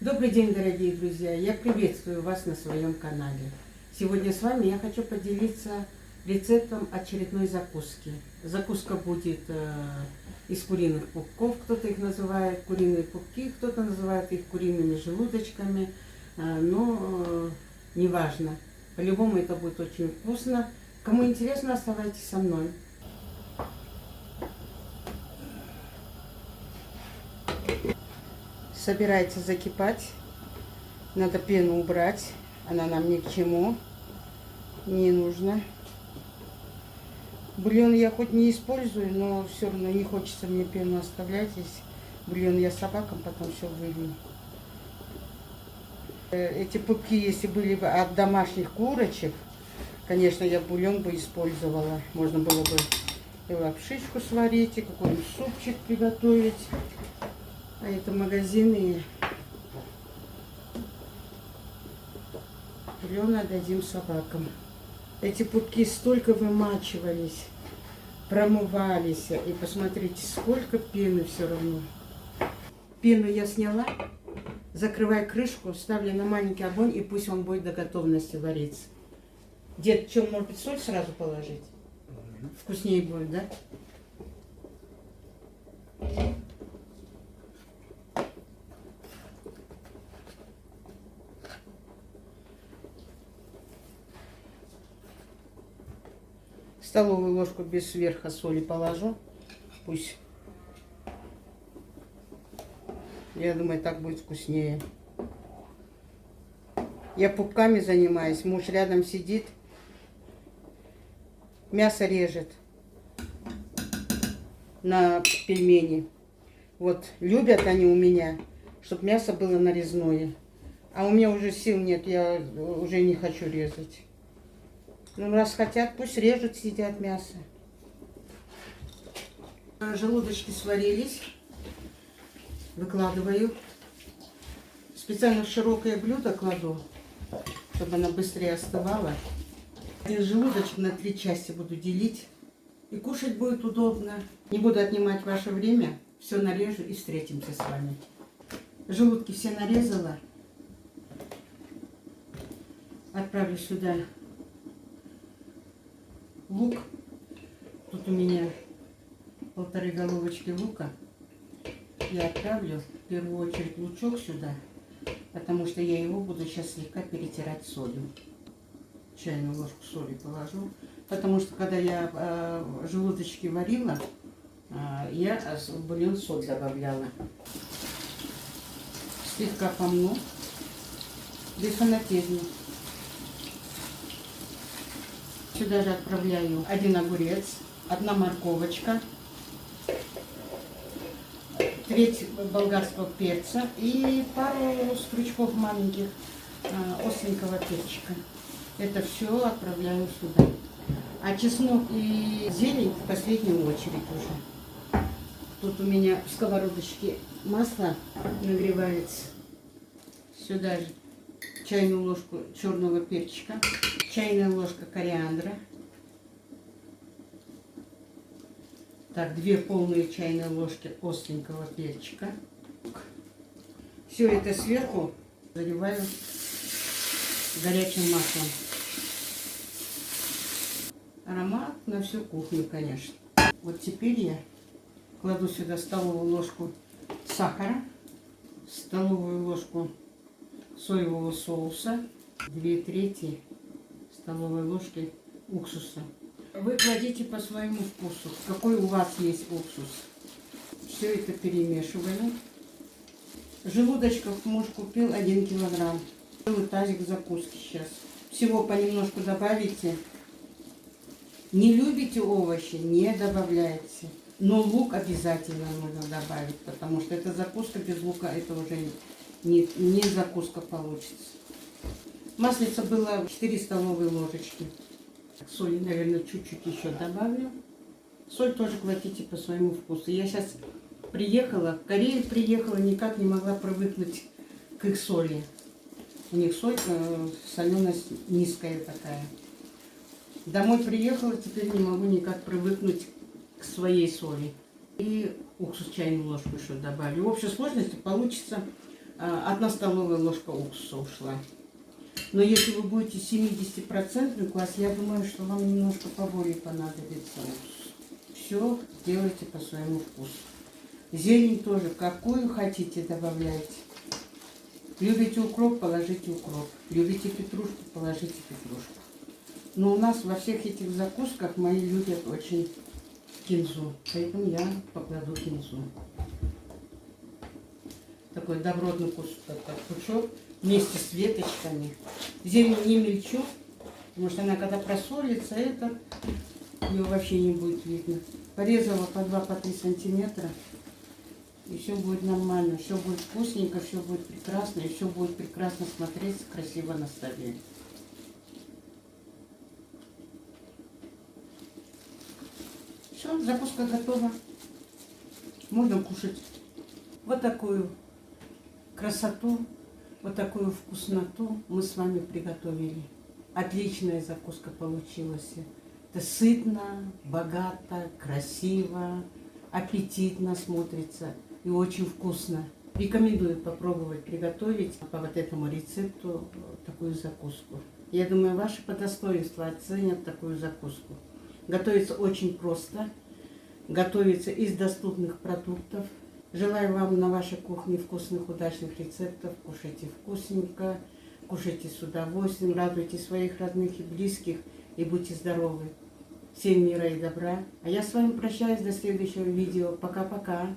Добрый день, дорогие друзья! Я приветствую вас на своем канале. Сегодня с вами я хочу поделиться рецептом очередной закуски. Закуска будет из куриных пупков, кто-то их называет куриные пупки, кто-то называет их куриными желудочками, но неважно. По-любому это будет очень вкусно. Кому интересно, оставайтесь со мной. Собирается закипать. Надо пену убрать. Она нам ни к чему не нужна. Бульон я хоть не использую, но все равно не хочется мне пену оставлять. Здесь бульон я собакам потом все вылью. Эти пупки, если были бы от домашних курочек, конечно, я бульон бы использовала. Можно было бы и лапшичку сварить, и какой-нибудь супчик приготовить. А это магазины. Бульон отдадим собакам. Эти пупки столько вымачивались, промывались. И посмотрите, сколько пены все равно. Пену я сняла. Закрывай крышку, ставлю на маленький огонь, и пусть он будет до готовности вариться. Дед, что, может быть, соль сразу положить? Вкуснее будет, да? Столовую ложку без сверха соли положу. Пусть. Я думаю, так будет вкуснее. Я пупками занимаюсь. Муж рядом сидит. Мясо режет на пельмени. Вот любят они у меня, чтобы мясо было нарезное. А у меня уже сил нет, я уже не хочу резать. Ну, раз хотят, пусть режут, съедят мясо. Желудочки сварились. Выкладываю. Специально в широкое блюдо кладу, чтобы она быстрее остывала. Один желудочек на 3 части буду делить. И кушать будет удобно. Не буду отнимать ваше время. Все нарежу и встретимся с вами. Желудки все нарезала. Отправлю сюда лук. Тут у меня 1,5 головочки лука. Я отправлю в первую очередь лучок сюда, потому что я его буду сейчас слегка перетирать солью. Чайную ложку соли положу, потому что когда я желудочки варила, я в бульон соль добавляла. Слегка помну, без фанатизма. Сюда же отправляю 1 огурец, 1 морковочка, треть болгарского перца и пару стручков маленьких остренького перчика. Это все отправляю сюда. А чеснок и зелень в последнюю очередь уже. Тут у меня в сковородочке масло нагревается. Сюда же чайную ложку черного перчика, чайная ложка кориандра. Так, 2 полные чайные ложки остренького перчика. Все это сверху заливаю горячим маслом. Аромат на всю кухню, конечно. Вот теперь я кладу сюда столовую ложку сахара, столовую ложку соевого соуса, 2/3 столовой ложки уксуса. Вы кладите по своему вкусу, какой у вас есть уксус. Все это перемешиваю. Желудочков муж купил 1 килограмм. Целый тазик закуски сейчас. Всего понемножку добавите. Не любите овощи, не добавляйте. Но лук обязательно нужно добавить, потому что эта закуска без лука, это уже не закуска получится. Маслица было 4 столовые ложечки. Соли, наверное, чуть-чуть еще добавлю. Соль тоже кладите по своему вкусу. Я сейчас приехала, в Корею приехала, никак не могла привыкнуть к их соли. У них соль, соленость низкая такая. Домой приехала, теперь не могу никак привыкнуть к своей соли. И уксус чайную ложку еще добавлю. В общей сложности получится 1 столовая ложка уксуса ушла. Но если вы будете 70% класс, я думаю, что вам немножко поболее понадобится уксус. Все делайте по своему вкусу. Зелень тоже, какую хотите, добавляйте. Любите укроп, положите укроп. Любите петрушку, положите петрушку. Но у нас во всех этих закусках мои любят очень кинзу. Поэтому я покладу кинзу. Такой добротный пучок вместе с веточками. Зелень не мельчу, потому что она когда просолится, ее вообще не будет видно. Порезала по 2-3 сантиметра. И все будет нормально, все будет вкусненько, все будет прекрасно, и все будет прекрасно смотреться, красиво на столе. Все, закуска готова. Можно кушать. Вот такую красоту, вот такую вкусноту мы с вами приготовили. Отличная закуска получилась. Это сытно, богато, красиво, аппетитно смотрится и очень вкусно. Рекомендую попробовать приготовить по вот этому рецепту такую закуску. Я думаю, ваши по достоинству оценят такую закуску. Готовится очень просто, готовится из доступных продуктов. Желаю вам на вашей кухне вкусных, удачных рецептов. Кушайте вкусненько, кушайте с удовольствием, радуйте своих родных и близких и будьте здоровы. Всем мира и добра. А я с вами прощаюсь до следующего видео. Пока-пока.